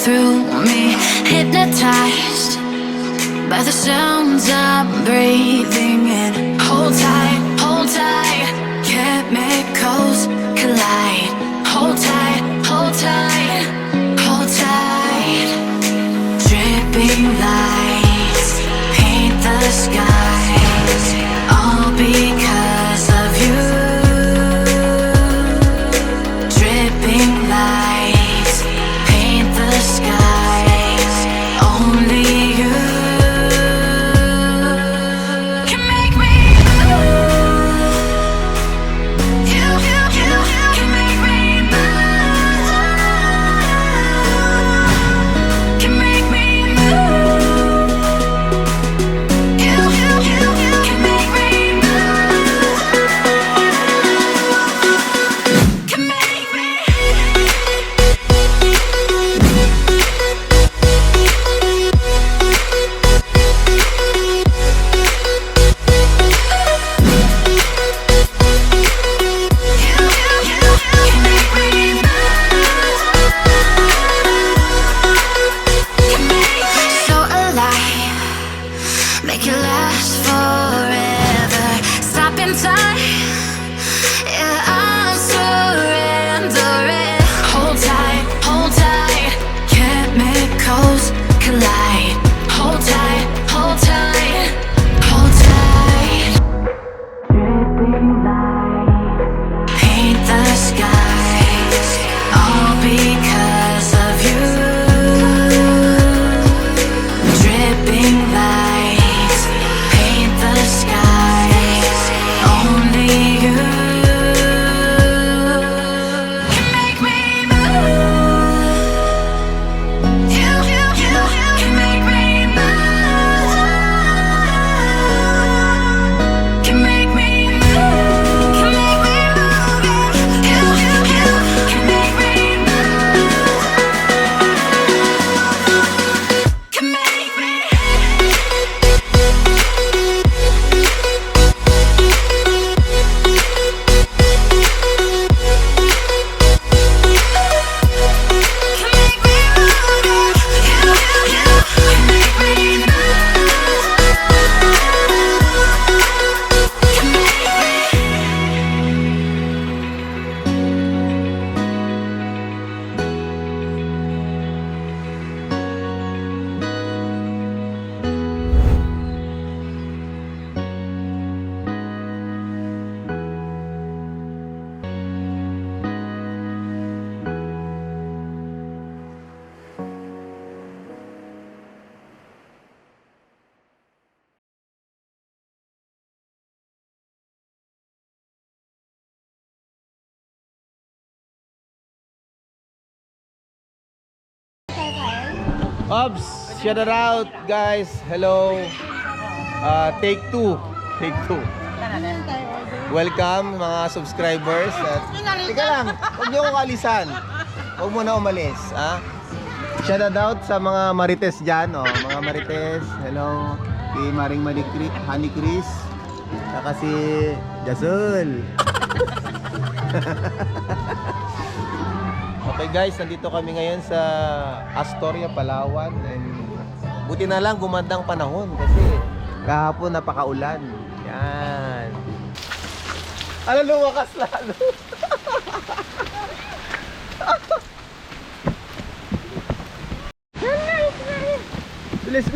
through me, hypnotized by the sounds I'm breathing in. Hold tight, chemicals collide. Hold tight, hold tight, hold tight. Dripping lights paint the skies, all because of you. Dripping lights paint the skies, only you can make me move. You can make me move. Can make me move. You can make me move. Can make me. So alive, make it last forever. Stop in time, yeah, I'm surrendering. Hold tight, chemicals collide. Hold tight, hold tight, hold tight. Dripping lights paint the skies, all because of you. Dripping lights paint the skies, only you can make me move. You can make me move. Can make me move. Can make me move. You can make me move. Can make me. Obs, shout it out guys. Hello. Take two. Welcome mga subscribers. Teka lang, huwag niyo akong alisan. Huwag mo na umalis, ha? Shout out sa mga marites dyan, oh. Mga marites, hello. Kay Maring Honey Chris. Saka si Jasul. Okay guys, nandito kami ngayon sa Astoria, Palawan. And buti na lang gumandang panahon kasi kahapon napakaulan. Yan. Ano, lumakas lalo. Bilis.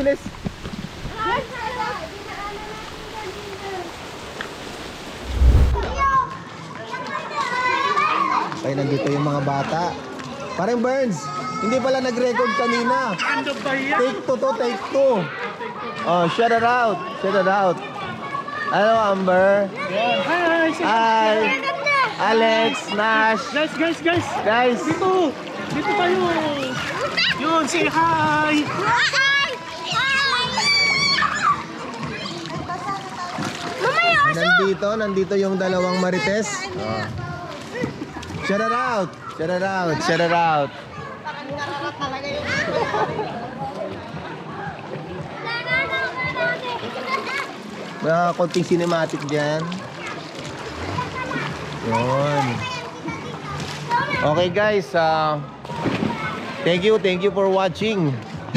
Okay, nandito yung mga bata. Parang Burns, hindi pala nag-record kanina. Take two. Oh, shout it out. Hello, Amber. Hi. Alex, Nash. Guys. Dito tayo. Yun, say hi. Nandito yung dalawang marites. Oh. Shout it out. Mga konting cinematic dyan. Yun. Okay guys, Thank you for watching.